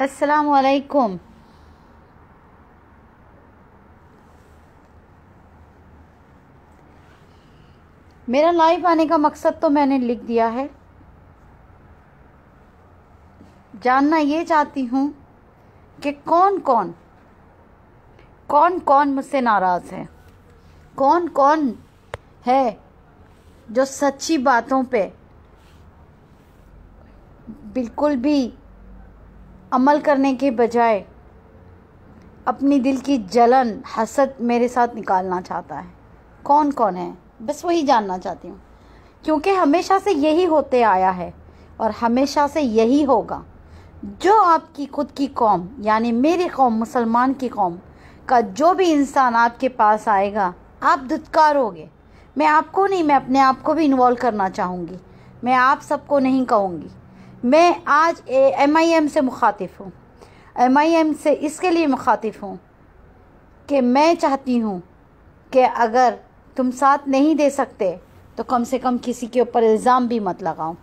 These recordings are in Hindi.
अस्सलाम वालेकुम। मेरा लाइव आने का मकसद तो मैंने लिख दिया है। जानना ये चाहती हूँ कि कौन कौन मुझसे नाराज़ है, कौन कौन है जो सच्ची बातों पे बिल्कुल भी अमल करने के बजाय अपनी दिल की जलन हसद मेरे साथ निकालना चाहता है। कौन कौन है, बस वही जानना चाहती हूँ, क्योंकि हमेशा से यही होते आया है और हमेशा से यही होगा। जो आपकी खुद की कौम यानी मेरी कौम मुसलमान की कौम का जो भी इंसान आपके पास आएगा, आप धुतकारोगे। मैं आपको नहीं, मैं अपने आप को भी इन्वॉल्व करना चाहूँगी। मैं आप सबको नहीं कहूँगी। मैं आज MIM से मुखातिब हूँ। MIM से इसके लिए मुखातिब हूँ कि मैं चाहती हूँ कि अगर तुम साथ नहीं दे सकते तो कम से कम किसी के ऊपर इल्ज़ाम भी मत लगाओ।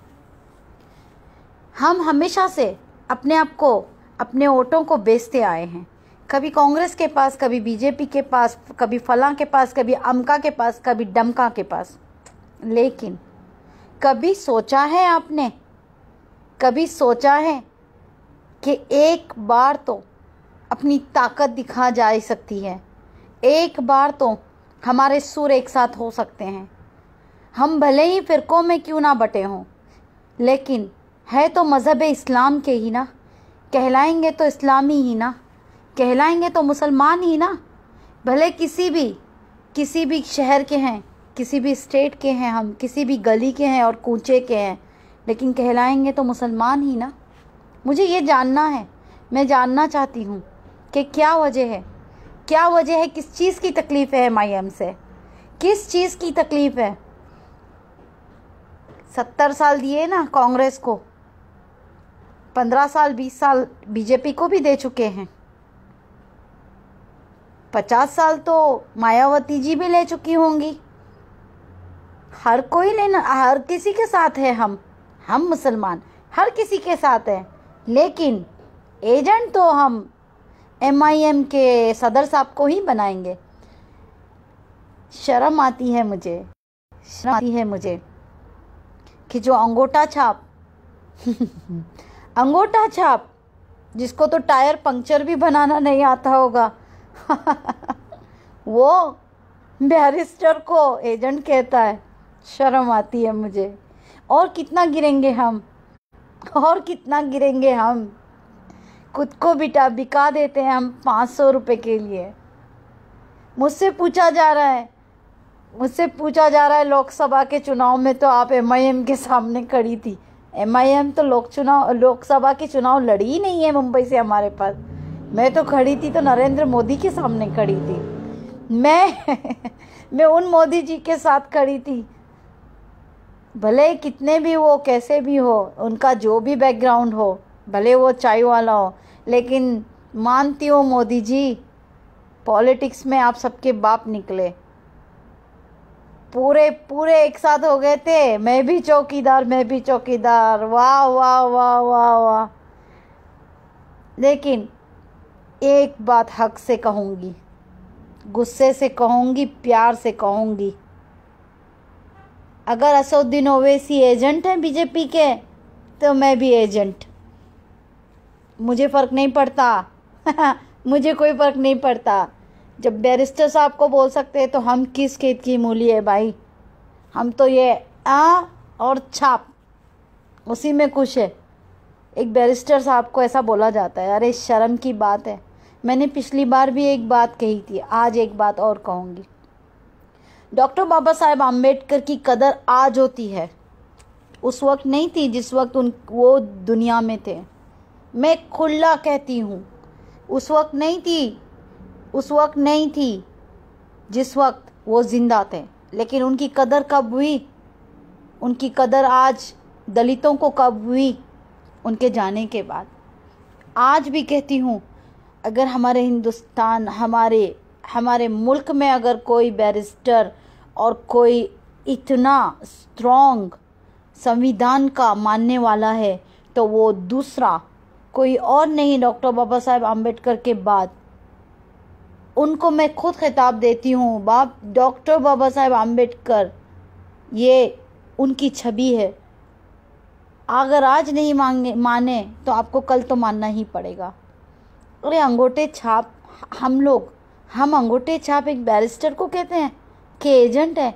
हम हमेशा से अपने आप को, अपने वोटों को बेचते आए हैं, कभी कांग्रेस के पास, कभी बीजेपी के पास, कभी फलां के पास, कभी अमका के पास, कभी डमका के पास। लेकिन कभी सोचा है आपने, कभी सोचा है कि एक बार तो अपनी ताकत दिखा जा सकती है, एक बार तो हमारे सुर एक साथ हो सकते हैं। हम भले ही फ़िरक़ों में क्यों ना बटे हों, लेकिन है तो मज़हब इस्लाम के ही ना, कहलाएंगे तो इस्लामी ही ना, कहलाएंगे तो मुसलमान ही ना। भले किसी भी शहर के हैं, किसी भी स्टेट के हैं, हम किसी भी गली के हैं और कूचे के हैं, लेकिन कहलाएंगे तो मुसलमान ही ना। मुझे ये जानना है, मैं जानना चाहती हूँ कि क्या वजह है, किस चीज़ की तकलीफ़ है MIM से, किस चीज़ की तकलीफ़ है। 70 साल दिए ना कांग्रेस को, 15 साल 20 साल बीजेपी को भी दे चुके हैं, 50 साल तो मायावती जी भी ले चुकी होंगी। हर कोई लेना, हर किसी के साथ है। हम मुसलमान हर किसी के साथ हैं, लेकिन एजेंट तो हम MIM के सदर साहब को ही बनाएंगे। शर्म आती है मुझे कि जो अंगूठा छाप जिसको तो टायर पंक्चर भी बनाना नहीं आता होगा वो बैरिस्टर को एजेंट कहता है। शर्म आती है मुझे। और कितना गिरेंगे हम, खुद को बिका देते हैं हम 500 रुपये के लिए। मुझसे पूछा जा रहा है लोकसभा के चुनाव में तो आप MIM के सामने खड़ी थी। MIM तो लोकसभा के चुनाव लड़ी ही नहीं है मुंबई से हमारे पास। मैं तो खड़ी थी तो नरेंद्र मोदी के सामने खड़ी थी। मैं उन मोदी जी के साथ खड़ी थी। भले कितने भी वो कैसे भी हो, उनका जो भी बैकग्राउंड हो, भले वो चाय वाला हो, लेकिन मानती हूँ मोदी जी, पॉलिटिक्स में आप सबके बाप निकले। पूरे एक साथ हो गए थे, मैं भी चौकीदार। वाह वाह वाह वाह वाह। लेकिन एक बात हक से कहूँगी, गुस्से से कहूँगी, प्यार से कहूँगी, अगर असदुद्दीन ओवैसी एजेंट हैं बीजेपी के तो मैं भी एजेंट। मुझे फ़र्क नहीं पड़ता मुझे कोई फ़र्क नहीं पड़ता। जब बैरिस्टर साहब को बोल सकते हैं तो हम किस खेत की मूली है भाई। हम तो ये और छाप उसी में खुश है। एक बैरिस्टर साहब को ऐसा बोला जाता है, अरे शर्म की बात है। मैंने पिछली बार भी एक बात कही थी, आज एक बात और कहूँगी। डॉक्टर बाबा साहेब आम्बेडकर की कदर आज होती है, उस वक्त नहीं थी जिस वक्त वो दुनिया में थे। मैं खुला कहती हूँ, उस वक्त नहीं थी जिस वक्त वो जिंदा थे। लेकिन उनकी कदर कब हुई? उनकी कदर आज दलितों को कब हुई? उनके जाने के बाद। आज भी कहती हूँ, अगर हमारे हिंदुस्तान, हमारे मुल्क में अगर कोई बैरिस्टर और कोई इतना स्ट्रॉन्ग संविधान का मानने वाला है तो वो दूसरा कोई और नहीं, डॉक्टर बाबा साहेब आम्बेडकर के बाद। उनको मैं खुद खिताब देती हूँ, बाप डॉक्टर बाबा साहेब आम्बेडकर, ये उनकी छवि है। अगर आज नहीं माने तो आपको कल तो मानना ही पड़ेगा। अरे अंगूठे छाप, हम अंगूठे छाप एक बैरिस्टर को कहते हैं कि एजेंट है?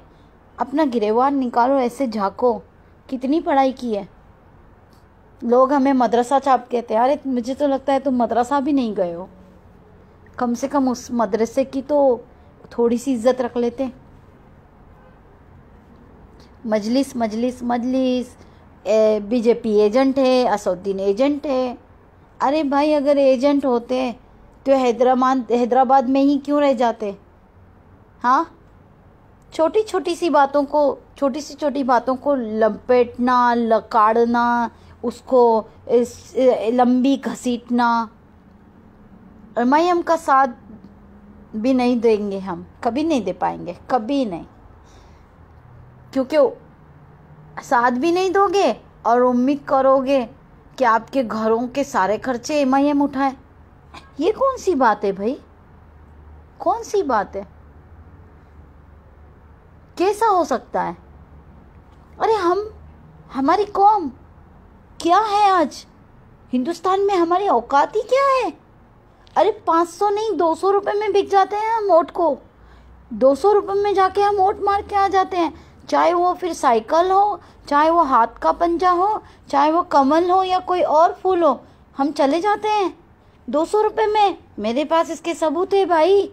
अपना गिरेबान निकालो, ऐसे झाँको, कितनी पढ़ाई की है। लोग हमें मदरसा छाप कहते हैं। अरे मुझे तो लगता है तुम मदरसा भी नहीं गए हो, कम से कम उस मदरसे की तो थोड़ी सी इज्जत रख लेते। मजलिस मजलिस मजलिस, बीजेपी एजेंट है, असदुद्दीन एजेंट है। अरे भाई अगर एजेंट होते तो हैदराबाद में ही क्यों रह जाते? हाँ, छोटी छोटी बातों को लपेटना, लकाड़ना, उसको लंबी घसीटना। एमआईएम का साथ भी नहीं देंगे हम, कभी नहीं दे पाएंगे, कभी नहीं, क्योंकि साथ भी नहीं दोगे और उम्मीद करोगे कि आपके घरों के सारे खर्चे एमआईएम उठाए। ये कौन सी बात है भाई? कौन सी बात है? कैसा हो सकता है? अरे हमारी कौम क्या है आज हिंदुस्तान में? हमारी औकात ही क्या है? अरे 500 नहीं 200 रुपए में बिक जाते हैं हम वोट को। 200 रुपए में जाके हम वोट मार के आ जाते हैं, चाहे वो फिर साइकिल हो, चाहे वो हाथ का पंजा हो, चाहे वो कमल हो या कोई और फूल हो, हम चले जाते हैं 200 रुपए में। मेरे पास इसके सबूत है भाई।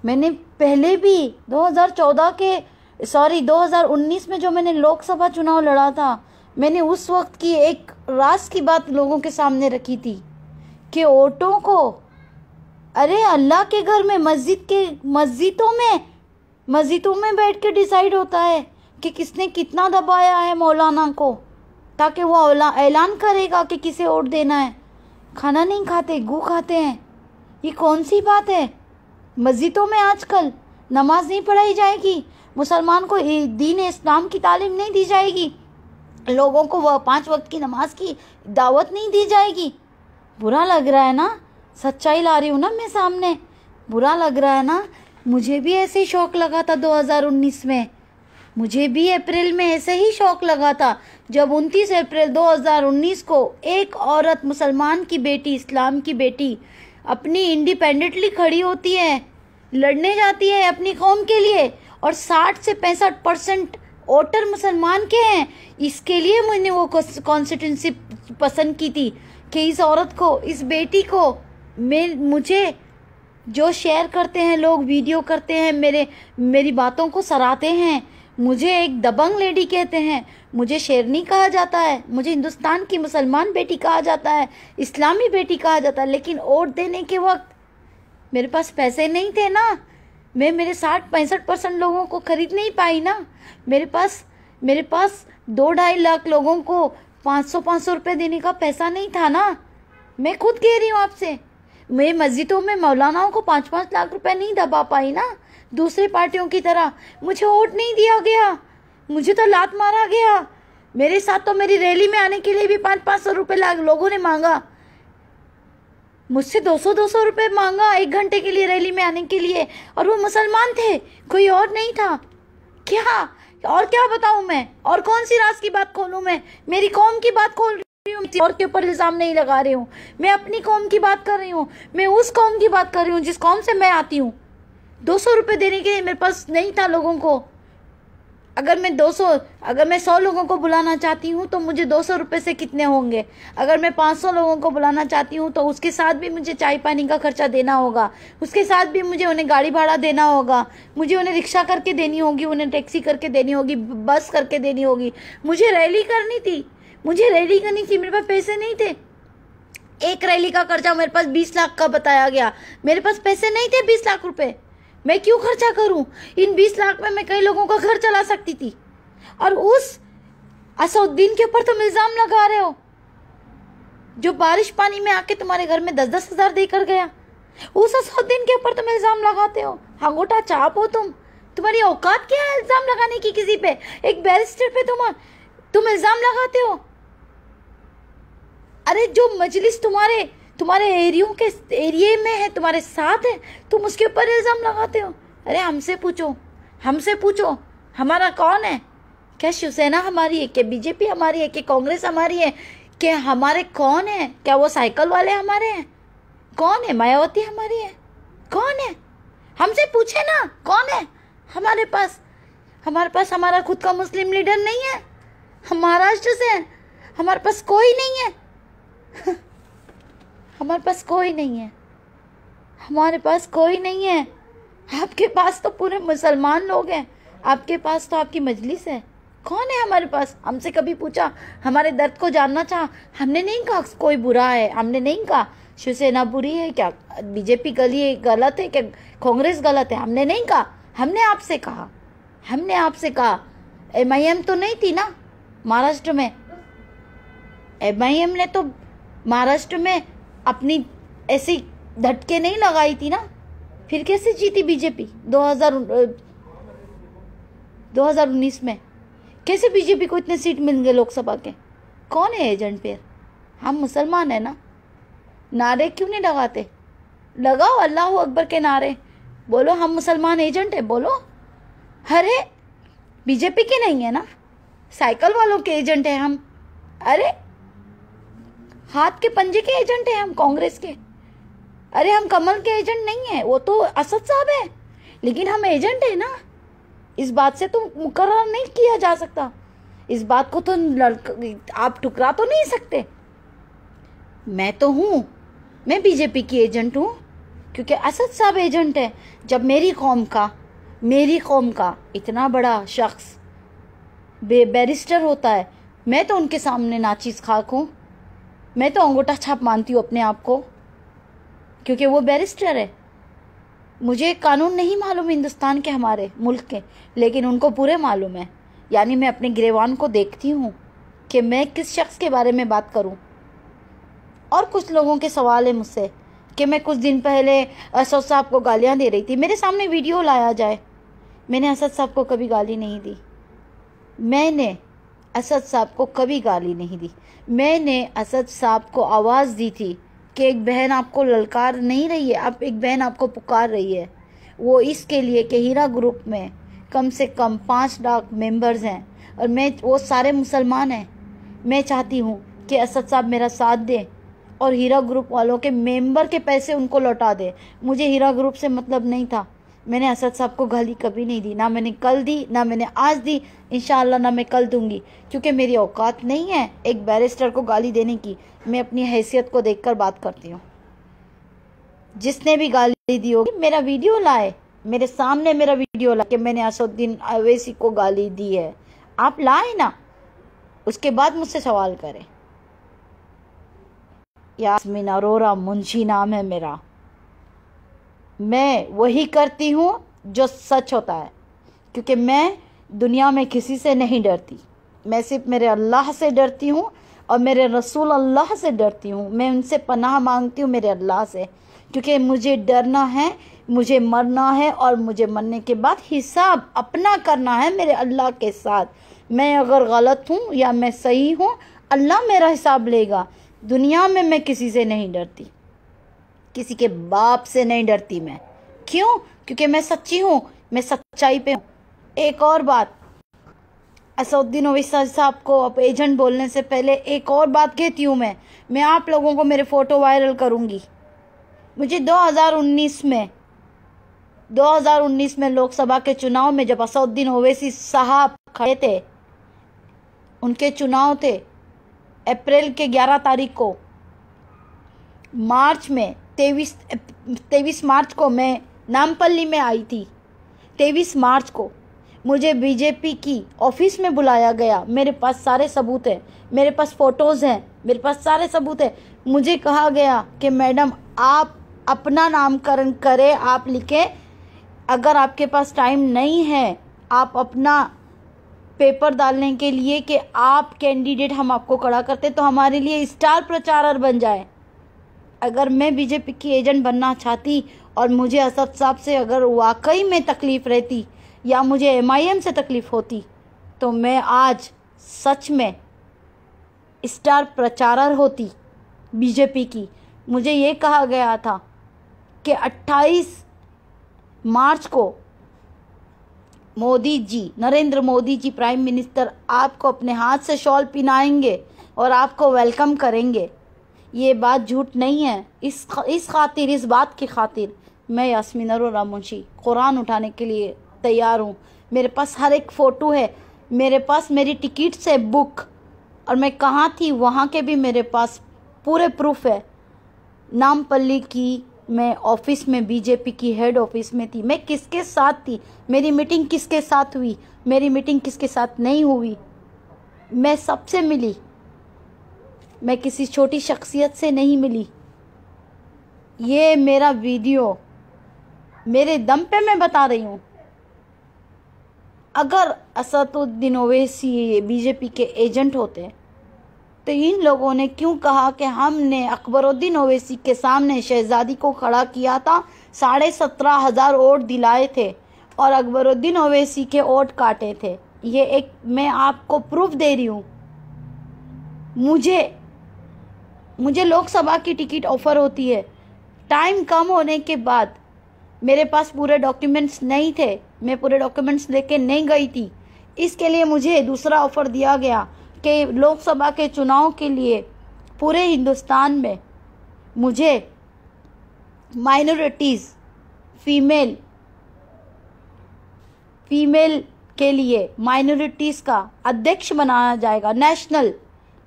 मैंने पहले भी 2019 में जो मैंने लोकसभा चुनाव लड़ा था, मैंने उस वक्त की एक राज की बात लोगों के सामने रखी थी कि वोटों को, अरे अल्लाह के घर में, मस्जिदों में बैठ के डिसाइड होता है कि किसने कितना दबाया है मौलाना को, ताकि वो ऐलान करेगा कि किसे वोट देना है। खाना नहीं खाते, गू खाते हैं। ये कौन सी बात है? मस्जिदों में आजकल नमाज नहीं पढ़ाई जाएगी, मुसलमान को दीन इस्लाम की तालीम नहीं दी जाएगी, लोगों को वह 5 वक्त की नमाज की दावत नहीं दी जाएगी। बुरा लग रहा है ना? सच्चाई ला रही हूँ ना मैं सामने। बुरा लग रहा है ना? मुझे भी ऐसे ही शौक लगा था 2019 में। मुझे भी अप्रैल में ऐसे ही शौक लगा था जब 29 अप्रैल 2019 को एक औरत, मुसलमान की बेटी, इस्लाम की बेटी, अपनी इंडिपेंडेंटली खड़ी होती है, लड़ने जाती है अपनी कौम के लिए, और 60 से 65% वोटर मुसलमान के हैं। इसके लिए मैंने वो कॉन्स्टिट्यूंसी पसंद की थी कि इस औरत को, इस बेटी को, मुझे जो शेयर करते हैं लोग, वीडियो करते हैं, मेरी बातों को सराहते हैं, मुझे एक दबंग लेडी कहते हैं, मुझे शेरनी कहा जाता है, मुझे हिंदुस्तान की मुसलमान बेटी कहा जाता है, इस्लामी बेटी कहा जाता है। लेकिन वोट देने के वक्त मेरे पास पैसे नहीं थे ना, मैं मेरे 60-65% लोगों को खरीद नहीं पाई ना। मेरे पास 2-2.5 लाख लोगों को 500-500 रुपये देने का पैसा नहीं था ना। मैं खुद कह रही हूँ आपसे, मैं मस्जिदों में मौलानाओं को 5-5 लाख रुपए नहीं दबा पाई ना, दूसरी पार्टियों की तरह। मुझे वोट नहीं दिया गया, मुझे तो लात मारा गया। मेरे साथ तो मेरी रैली में आने के लिए भी 500-500 रुपये लोगों ने मांगा, मुझसे 200-200 रुपये मांगा 1 घंटे के लिए रैली में आने के लिए, और वो मुसलमान थे, कोई और नहीं था। क्या और क्या बताऊं मैं? और कौन सी राज की बात खोलूं मैं? मेरी कौम की बात खोल रही हूँ, और के ऊपर इल्जाम नहीं लगा रही हूँ। मैं अपनी कौम की बात कर रही हूँ, मैं उस कौम की बात कर रही हूँ जिस कौम से मैं आती हूँ। 200 रुपये देने के लिए मेरे पास नहीं था लोगों को। अगर मैं 100 लोगों को बुलाना चाहती हूँ तो मुझे 200 रुपये से कितने होंगे? अगर मैं 500 लोगों को बुलाना चाहती हूँ तो उसके साथ भी मुझे चाय पानी का खर्चा देना होगा, उसके साथ भी मुझे उन्हें गाड़ी भाड़ा देना होगा, मुझे उन्हें रिक्शा करके देनी होगी, उन्हें टैक्सी करके देनी होगी, बस करके देनी होगी। मुझे रैली करनी थी, मेरे पास पैसे नहीं थे। एक रैली का खर्चा मेरे पास 20 लाख का बताया गया, मेरे पास पैसे नहीं थे 20 लाख रुपए। मैं क्यों खर्चा करूं? इन 20 लाख में मैं कई लोगों का घर चला सकती थी। और उस असदुद्दीन के ऊपर तुम इल्जाम लगा रहे हो जो बारिश पानी में आके तुम्हारे घर में 10-10 हजार देकर गया। उस असदुद्दीन के ऊपर तुम इल्जाम लगाते हो। अंगूठा चाप हो तुम्हारी औकात क्या है इल्जाम लगाने की? किसी पे, एक बैरिस्टर पे तुम इल्जाम लगाते हो। अरे जो मजलिस तुम्हारे एरिए में है, तुम्हारे साथ है, तुम उसके ऊपर इल्ज़ाम लगाते हो। अरे हमसे पूछो हमारा कौन है? क्या शिवसेना हमारी है? क्या बीजेपी हमारी है? क्या कांग्रेस हमारी है? क्या हमारे कौन है? क्या वो साइकिल वाले हमारे हैं? कौन है? मायावती हमारी है? कौन है? हमसे पूछे ना कौन है? हमारे पास हमारा खुद का मुस्लिम लीडर नहीं है। हम महाराष्ट्र से हैं, हमारे पास कोई नहीं है। हमारे पास कोई नहीं है। आपके पास तो पूरे मुसलमान लोग हैं, आपके पास तो आपकी मजलिस है। कौन है हमारे पास? हमसे कभी पूछा? हमारे दर्द को जानना चाहा? हमने नहीं कहा कोई बुरा है, हमने नहीं कहा शिवसेना बुरी है, क्या बीजेपी गलत है, क्या कांग्रेस गलत है, हमने नहीं कहा। हमने आपसे कहा MIM तो नहीं थी ना महाराष्ट्र में। MIM ने तो महाराष्ट्र में अपनी ऐसी धटके नहीं लगाई थी ना। फिर कैसे जीती बीजेपी 2019 में? कैसे बीजेपी को इतने सीट मिल गए लोकसभा के? कौन है एजेंट? फिर हम मुसलमान है ना, नारे क्यों नहीं लगाते? लगाओ अल्लाह अकबर के नारे, बोलो हम मुसलमान एजेंट है, बोलो। अरे बीजेपी के नहीं है ना, साइकिल वालों के एजेंट है हम। अरे हाथ के पंजे के एजेंट है हम कांग्रेस के। अरे हम कमल के एजेंट नहीं है, वो तो असद साहब है, लेकिन हम एजेंट है ना। इस बात से तो मुकर्रर नहीं किया जा सकता, इस बात को तो आप टुकरा तो नहीं सकते। मैं बीजेपी की एजेंट हूँ क्योंकि असद साहब एजेंट है। जब मेरी कौम का इतना बड़ा शख्स बैरिस्टर होता है, मैं तो उनके सामने नाचीज खाक हूँ। मैं तो अंगूठा छाप मानती हूँ अपने आप को, क्योंकि वो बैरिस्टर है। मुझे कानून नहीं मालूम हिंदुस्तान के, हमारे मुल्क के, लेकिन उनको पूरे मालूम है। यानी मैं अपने गिरेवान को देखती हूँ कि मैं किस शख्स के बारे में बात करूँ। और कुछ लोगों के सवाल है मुझसे कि मैं कुछ दिन पहले असद साहब को गालियाँ दे रही थी। मेरे सामने वीडियो लाया जाए। मैंने असद साहब को कभी गाली नहीं दी। मैंने असद साहब को कभी गाली नहीं दी। मैंने असद साहब को आवाज़ दी थी कि एक बहन आपको ललकार नहीं रही है, अब एक बहन आपको पुकार रही है। वो इसके लिए कि हीरा ग्रुप में कम से कम 5 लाख मेंबर्स हैं और वो सारे मुसलमान हैं। मैं चाहती हूँ कि असद साहब मेरा साथ दें और हीरा ग्रुप वालों के मेंबर के पैसे उनको लौटा दे। मुझे हीरा ग्रुप से मतलब नहीं था। मैंने असद साहब को गाली कभी नहीं दी, ना मैंने कल दी, ना मैंने आज दी, इंशाअल्लाह ना मैं कल दूंगी, क्योंकि मेरी औकात नहीं है एक बैरिस्टर को गाली देने की। मैं अपनी हैसियत को देखकर बात करती हूँ। जिसने भी गाली दी होगी मेरा वीडियो लाए, मेरे सामने मेरा वीडियो लाए कि मैंने असदुद्दीन ओवैसी को गाली दी है। आप लाए ना, उसके बाद मुझसे सवाल करें। यास्मीन अरोरा मुंशी नाम है मेरा। मैं वही करती हूँ जो सच होता है, क्योंकि मैं दुनिया में किसी से नहीं डरती। मैं सिर्फ मेरे अल्लाह से डरती हूँ और मेरे रसूल अल्लाह से डरती हूँ। मैं उनसे पनाह मांगती हूँ, मेरे अल्लाह से, क्योंकि मुझे डरना है, मुझे मरना है और मुझे मरने के बाद हिसाब अपना करना है मेरे अल्लाह के साथ। मैं अगर गलत हूँ या मैं सही हूँ, अल्लाह मेरा हिसाब लेगा। दुनिया में मैं किसी से नहीं डरती, किसी के बाप से नहीं डरती मैं। क्यों? क्योंकि मैं सच्ची हूँ, मैं सच्चाई पे हूँ। एक और बात, असदुद्दीन ओवैसी साहब को अब एजेंट बोलने से पहले एक और बात कहती हूँ। मैं आप लोगों को मेरे फ़ोटो वायरल करूँगी। मुझे 2019 में लोकसभा के चुनाव में जब असदुद्दीन ओवैसी साहब खड़े थे, उनके चुनाव थे अप्रैल के 11 तारीख को, मार्च में 23 मार्च को मैं नामपल्ली में आई थी। 23 मार्च को मुझे बीजेपी की ऑफिस में बुलाया गया। मेरे पास सारे सबूत हैं, मेरे पास फ़ोटोज़ हैं, मेरे पास सारे सबूत हैं। मुझे कहा गया कि मैडम आप अपना नामकरण करें, आप लिखें। अगर आपके पास टाइम नहीं है, आप अपना पेपर डालने के लिए कि आप कैंडिडेट हम आपको खड़ा करते, तो हमारे लिए स्टार प्रचारक बन जाए। अगर मैं बीजेपी की एजेंट बनना चाहती और मुझे असद साहब से अगर वाकई में तकलीफ़ रहती या मुझे MIM से तकलीफ़ होती, तो मैं आज सच में स्टार प्रचारक होती। बीजेपी की। मुझे ये कहा गया था कि 28 मार्च को मोदी जी, नरेंद्र मोदी जी प्राइम मिनिस्टर आपको अपने हाथ से शॉल पहनाएंगे और आपको वेलकम करेंगे। ये बात झूठ नहीं है। इस खातिर, इस बात की खातिर मैं यास्मीन अरोरा मुंशी कुरान उठाने के लिए तैयार हूँ। मेरे पास हर एक फ़ोटो है, मेरे पास मेरी टिकट्स है, बुक, और मैं कहाँ थी वहाँ के भी मेरे पास पूरे प्रूफ है। नामपल्ली की मैं ऑफिस में, बीजेपी की हेड ऑफिस में थी। मैं किसके साथ थी, मेरी मीटिंग किसके साथ हुई, मेरी मीटिंग किसके साथ नहीं हुई, मैं सबसे मिली। मैं किसी छोटी शख्सियत से नहीं मिली। ये मेरा वीडियो मेरे दम पे मैं बता रही हूँ। अगर असदुद्दीन ओवैसी बीजेपी के एजेंट होते तो इन लोगों ने क्यों कहा कि हमने अकबरुद्दीन ओवैसी के सामने शहजादी को खड़ा किया था, 17,500 वोट दिलाए थे और अकबरुद्दीन ओवैसी के वोट काटे थे। ये एक मैं आपको प्रूफ दे रही हूँ। मुझे लोकसभा की टिकट ऑफर होती है, टाइम कम होने के बाद मेरे पास पूरे डॉक्यूमेंट्स नहीं थे, मैं पूरे डॉक्यूमेंट्स लेके नहीं गई थी। इसके लिए मुझे दूसरा ऑफ़र दिया गया कि लोकसभा के चुनाव के लिए पूरे हिंदुस्तान में मुझे माइनॉरिटीज़, फीमेल के लिए माइनॉरिटीज़ का अध्यक्ष बनाया जाएगा, national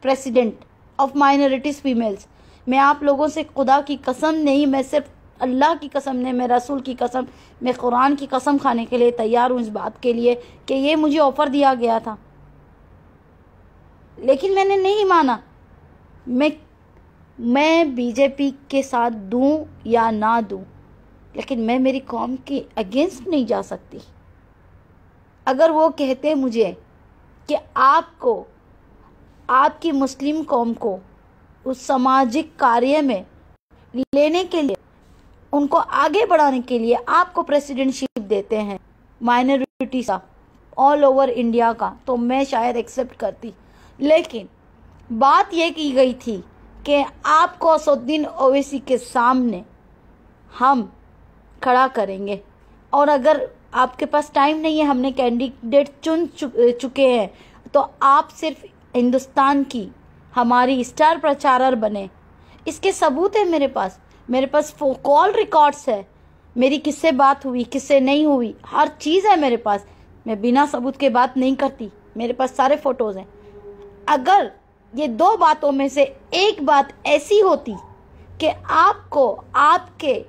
president of minorities females. मैं आप लोगों से खुदा की कसम नहीं, मैं सिर्फ अल्लाह की कसम नहीं, मैं रसूल की कसम, मैं कुरान की कसम खाने के लिए तैयार हूँ इस बात के लिए कि ये मुझे ऑफ़र दिया गया था, लेकिन मैंने नहीं माना। मैं बीजेपी के साथ दूं या ना दूं, लेकिन मैं मेरी कौम के अगेंस्ट नहीं जा सकती। अगर वो कहते मुझे कि आपको, आपकी मुस्लिम कौम को उस सामाजिक कार्य में लेने के लिए, उनको आगे बढ़ाने के लिए आपको प्रेसिडेंटशिप देते हैं माइनॉरिटी का ऑल ओवर इंडिया का, तो मैं शायद एक्सेप्ट करती। लेकिन बात यह की गई थी कि आपको असदुद्दीन ओवैसी के सामने हम खड़ा करेंगे, और अगर आपके पास टाइम नहीं है, हमने कैंडिडेट चुन चुके हैं, तो आप सिर्फ हिंदुस्तान की हमारी स्टार प्रचारक बने। इसके सबूत है मेरे पास कॉल रिकॉर्ड्स है, मेरी किससे बात हुई, किससे नहीं हुई, हर चीज़ है मेरे पास। मैं बिना सबूत के बात नहीं करती, मेरे पास सारे फोटोज़ हैं। अगर ये दो बातों में से एक बात ऐसी होती कि आपको, आपके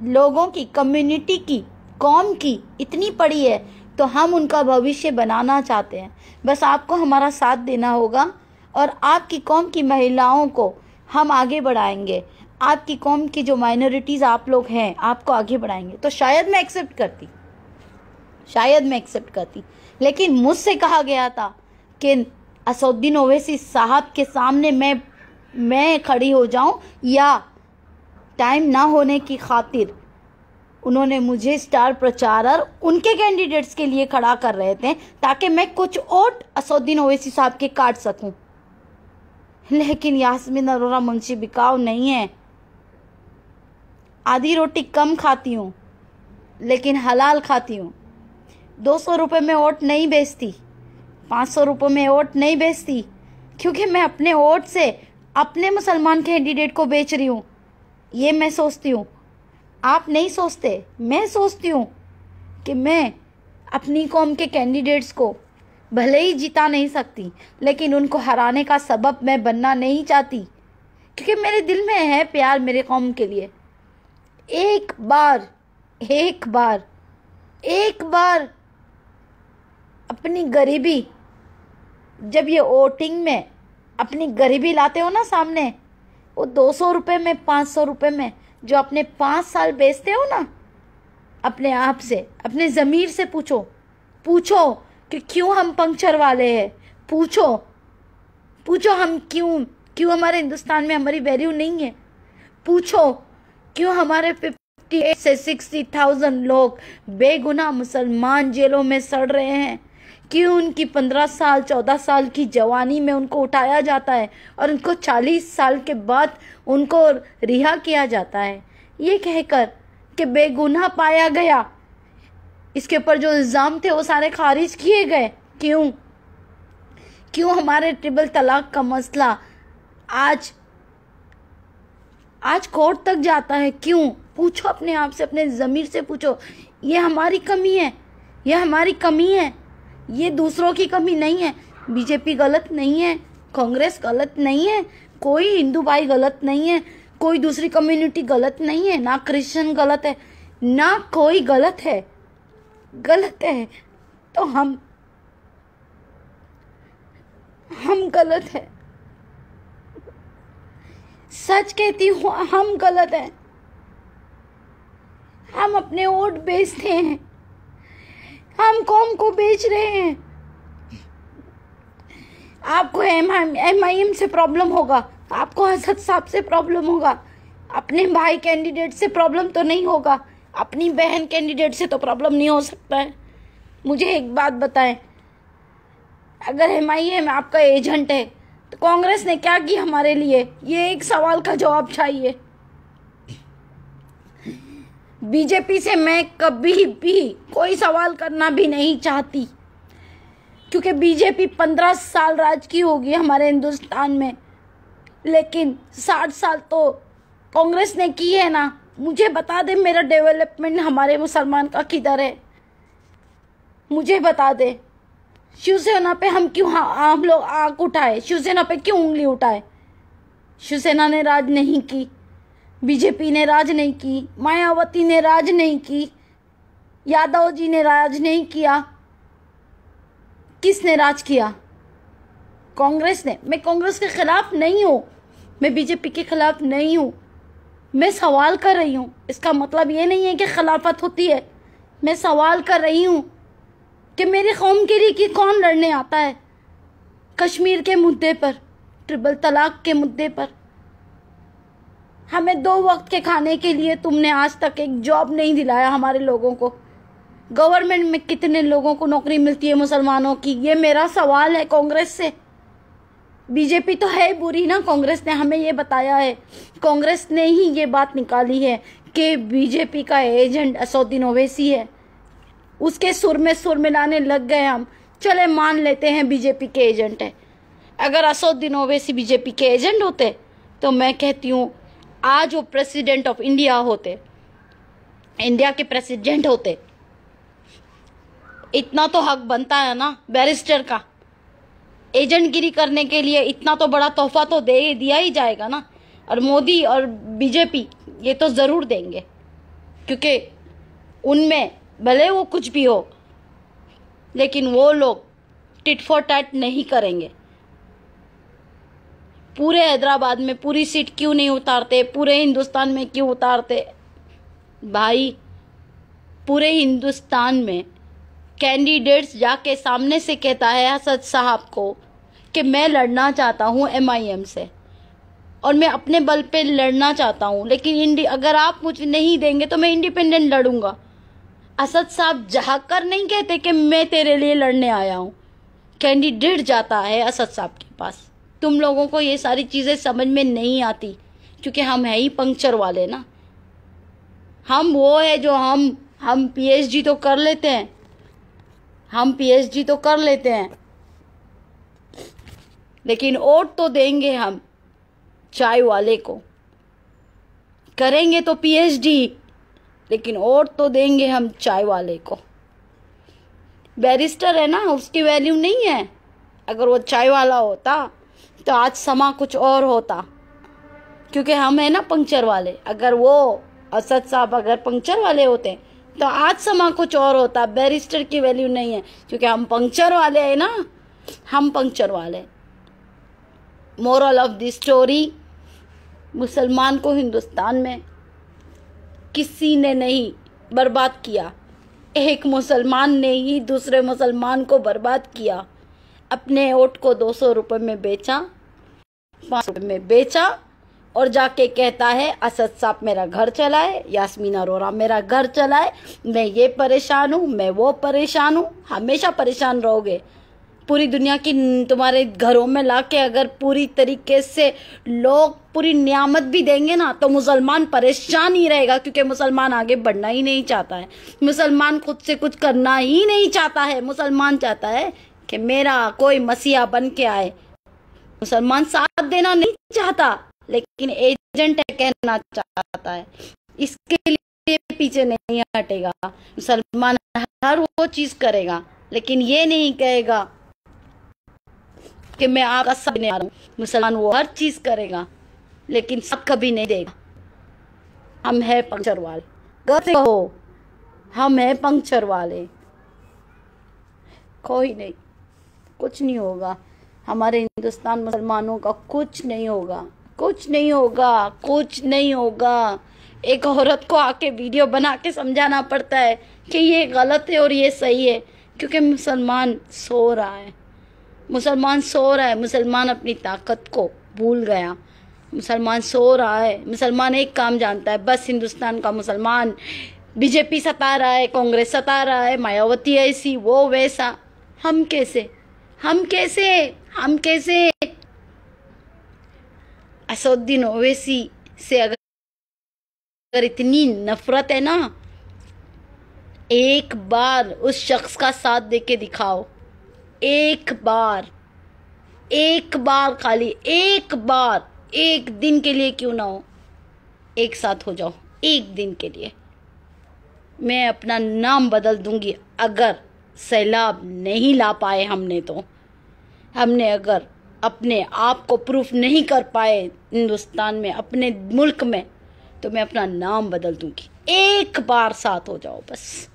लोगों की, कम्युनिटी की, कौम की इतनी पड़ी है, तो हम उनका भविष्य बनाना चाहते हैं। बस आपको हमारा साथ देना होगा और आपकी कौम की महिलाओं को हम आगे बढ़ाएंगे। आपकी कौम की जो माइनॉरिटीज़ आप लोग हैं, आपको आगे बढ़ाएंगे, तो शायद मैं एक्सेप्ट करती। लेकिन मुझसे कहा गया था कि असदुद्दीन ओवैसी साहब के सामने मैं खड़ी हो जाऊं, या टाइम ना होने की खातिर उन्होंने मुझे स्टार प्रचारक उनके कैंडिडेट्स के लिए खड़ा कर रहे थे ताकि मैं कुछ वोट असदुद्दीन ओवैसी साहब के काट सकूं। लेकिन यास्मीन अरोरा मुंशी बिकाऊ नहीं है। आधी रोटी कम खाती हूँ, लेकिन हलाल खाती हूँ। 200 रुपये में वोट नहीं बेचती, 500 रुपये में वोट नहीं बेचती, क्योंकि मैं अपने वोट से अपने मुसलमान कैंडिडेट को बेच रही हूँ। ये मैं सोचती हूँ, आप नहीं सोचते। मैं सोचती हूँ कि मैं अपनी कौम के कैंडिडेट्स को भले ही जिता नहीं सकती, लेकिन उनको हराने का सबब मैं बनना नहीं चाहती, क्योंकि मेरे दिल में है प्यार मेरे कौम के लिए। एक बार अपनी गरीबी, जब ये वोटिंग में अपनी गरीबी लाते हो ना सामने, वो 200 रुपये में, 500 रुपये में जो अपने 5 साल बेचते हो ना, अपने आप से, अपने ज़मीर से पूछो कि क्यों हम पंक्चर वाले हैं। पूछो हम क्यों हमारे हिंदुस्तान में हमारी वैल्यू नहीं है। पूछो क्यों हमारे 58 से 60,000 लोग बेगुनाह मुसलमान जेलों में सड़ रहे हैं। क्यों उनकी 15 साल 14 साल की जवानी में उनको उठाया जाता है और उनको 40 साल के बाद उनको रिहा किया जाता है, ये कहकर कि बेगुनाह पाया गया। इसके ऊपर जो इल्ज़ाम थे वो सारे खारिज किए गए। क्यों क्यों हमारे ट्रिपल तलाक का मसला आज कोर्ट तक जाता है? क्यों? पूछो अपने आप से, अपने ज़मीर से पूछो। ये हमारी कमी है, ये हमारी कमी है, ये दूसरों की कमी नहीं है। बीजेपी गलत नहीं है, कांग्रेस गलत नहीं है, कोई हिंदू भाई गलत नहीं है, कोई दूसरी कम्युनिटी गलत नहीं है, ना क्रिश्चियन गलत है, ना कोई गलत है। गलत है तो हम गलत है। सच कहती हूँ, हम गलत हैं। हम अपने वोट बेचते हैं, हम कौम को बेच रहे हैं। आपको MIM से प्रॉब्लम होगा, आपको असद साहब से प्रॉब्लम होगा, अपने भाई कैंडिडेट से प्रॉब्लम तो नहीं होगा, अपनी बहन कैंडिडेट से तो प्रॉब्लम नहीं हो सकता है। मुझे एक बात बताएं, अगर MIM आपका एजेंट है तो कांग्रेस ने क्या किया हमारे लिए? ये एक सवाल का जवाब चाहिए। बीजेपी से मैं कभी भी कोई सवाल करना भी नहीं चाहती, क्योंकि बीजेपी 15 साल राज की होगी हमारे हिंदुस्तान में, लेकिन 60 साल तो कांग्रेस ने की है ना। मुझे बता दे मेरा डेवलपमेंट हमारे मुसलमान का किधर है, मुझे बता दे। शिवसेना पे हम लोग आंख उठाए, शिवसेना पे क्यों उंगली उठाए? शिवसेना ने राज नहीं की, बीजेपी ने राज नहीं की, मायावती ने राज नहीं की, यादव जी ने राज नहीं किया। किसने राज किया? कांग्रेस ने। मैं कांग्रेस के खिलाफ नहीं हूँ, मैं बीजेपी के खिलाफ नहीं हूँ, मैं सवाल कर रही हूँ। इसका मतलब ये नहीं है कि खिलाफत होती है। मैं सवाल कर रही हूँ कि मेरी कौम के लिए कि कौन लड़ने आता है कश्मीर के मुद्दे पर, ट्रिपल तलाक के मुद्दे पर। हमें 2 वक्त के खाने के लिए तुमने आज तक एक जॉब नहीं दिलाया हमारे लोगों को। गवर्नमेंट में कितने लोगों को नौकरी मिलती है मुसलमानों की? ये मेरा सवाल है कांग्रेस से। बीजेपी तो है बुरी ना, कांग्रेस ने हमें ये बताया है, कांग्रेस ने ही ये बात निकाली है कि बीजेपी का एजेंट असदुद्दीन ओवैसी है। उसके सुर में सुर मिलाने लग गए हम। चले मान लेते हैं बीजेपी के एजेंट है। अगर असदुद्दीन ओवैसी बीजेपी के एजेंट होते तो मैं कहती हूँ आज वो प्रेसिडेंट ऑफ इंडिया होते, इंडिया के प्रेसिडेंट होते। इतना तो हक बनता है ना बैरिस्टर का, एजेंटगिरी करने के लिए इतना तो बड़ा तोहफा तो दिया ही जाएगा ना। और मोदी और बीजेपी ये तो ज़रूर देंगे, क्योंकि उनमें भले वो कुछ भी हो, लेकिन वो लोग टिट फॉर टैट नहीं करेंगे। पूरे हैदराबाद में पूरी सीट क्यों नहीं उतारते? पूरे हिंदुस्तान में क्यों उतारते? भाई पूरे हिंदुस्तान में कैंडिडेट्स जाके सामने से कहता है असद साहब को कि मैं लड़ना चाहता हूँ MIM से और मैं अपने बल पे लड़ना चाहता हूँ, लेकिन अगर आप मुझे नहीं देंगे तो मैं इंडिपेंडेंट लड़ूंगा। असद साहब जाकर नहीं कहते कि मैं तेरे लिए लड़ने आया हूँ, कैंडिडेट जाता है असद साहब के पास। तुम लोगों को ये सारी चीज़ें समझ में नहीं आती, क्योंकि हम है ही पंक्चर वाले ना। हम वो है जो हम PhD तो कर लेते हैं, हम PhD तो कर लेते हैं, लेकिन वोट तो देंगे हम चाय वाले को। करेंगे तो PhD, लेकिन वोट तो देंगे हम चाय वाले को। बैरिस्टर है ना, उसकी वैल्यू नहीं है। अगर वो चाय वाला होता तो आज समा कुछ और होता, क्योंकि हम है ना पंक्चर वाले। अगर वो असद साहब अगर पंक्चर वाले होते तो आज समा कुछ और होता। बैरिस्टर की वैल्यू नहीं है, क्योंकि हम पंक्चर वाले हैं ना, हम पंक्चर वाले। मोरल ऑफ द स्टोरी, मुसलमान को हिंदुस्तान में किसी ने नहीं बर्बाद किया, एक मुसलमान ने ही दूसरे मुसलमान को बर्बाद किया। अपने वोट को 200 रुपये में बेचा, 500 रुपये में बेचा, और जाके कहता है असद साहब मेरा घर चलाए, यास्मीन अरोरा मेरा घर चलाए, मैं ये परेशान हूँ, मैं वो परेशान हूँ। हमेशा परेशान रहोगे। पूरी दुनिया की तुम्हारे घरों में लाके अगर पूरी तरीके से लोग पूरी नियामत भी देंगे ना, तो मुसलमान परेशान ही रहेगा, क्योंकि मुसलमान आगे बढ़ना ही नहीं चाहता है। मुसलमान खुद से कुछ करना ही नहीं चाहता है। मुसलमान चाहता है कि मेरा कोई मसीहा बन के आए। मुसलमान साथ देना नहीं चाहता, लेकिन एजेंट कहना चाहता है। इसके लिए पीछे नहीं हटेगा। मुसलमान हर वो चीज करेगा, लेकिन ये नहीं कहेगा कि मैं आपका सब नहीं आ रहा हूँ। मुसलमान वो हर चीज करेगा, लेकिन सब कभी नहीं देगा। हम है पंक्चर वाले, गलत हो, हम है पंक्चर वाले। कोई नहीं, कुछ नहीं होगा। हमारे हिंदुस्तान मुसलमानों का कुछ नहीं होगा, कुछ नहीं होगा, कुछ नहीं होगा। एक औरत को आके वीडियो बना के समझाना पड़ता है कि ये गलत है और ये सही है, क्योंकि मुसलमान सो रहा है। मुसलमान सो रहा है। मुसलमान अपनी ताकत को भूल गया। मुसलमान सो रहा है। मुसलमान एक काम जानता है, बस हिंदुस्तान का मुसलमान बीजेपी सता रहा है, कांग्रेस सता रहा है, मायावती ऐसी वो वैसा। हम कैसे, हम कैसे, हम कैसे? असदुद्दीन ओवैसी से अगर इतनी नफरत है ना, एक बार उस शख्स का साथ दे के दिखाओ। एक बार, एक बार, खाली एक बार, एक दिन के लिए क्यों ना हो, एक साथ हो जाओ एक दिन के लिए। मैं अपना नाम बदल दूंगी अगर सैलाब नहीं ला पाए हमने। तो हमने अगर अपने आप को प्रूफ नहीं कर पाए हिंदुस्तान में, अपने मुल्क में, तो मैं अपना नाम बदल दूंगी। एक बार साथ हो जाओ बस।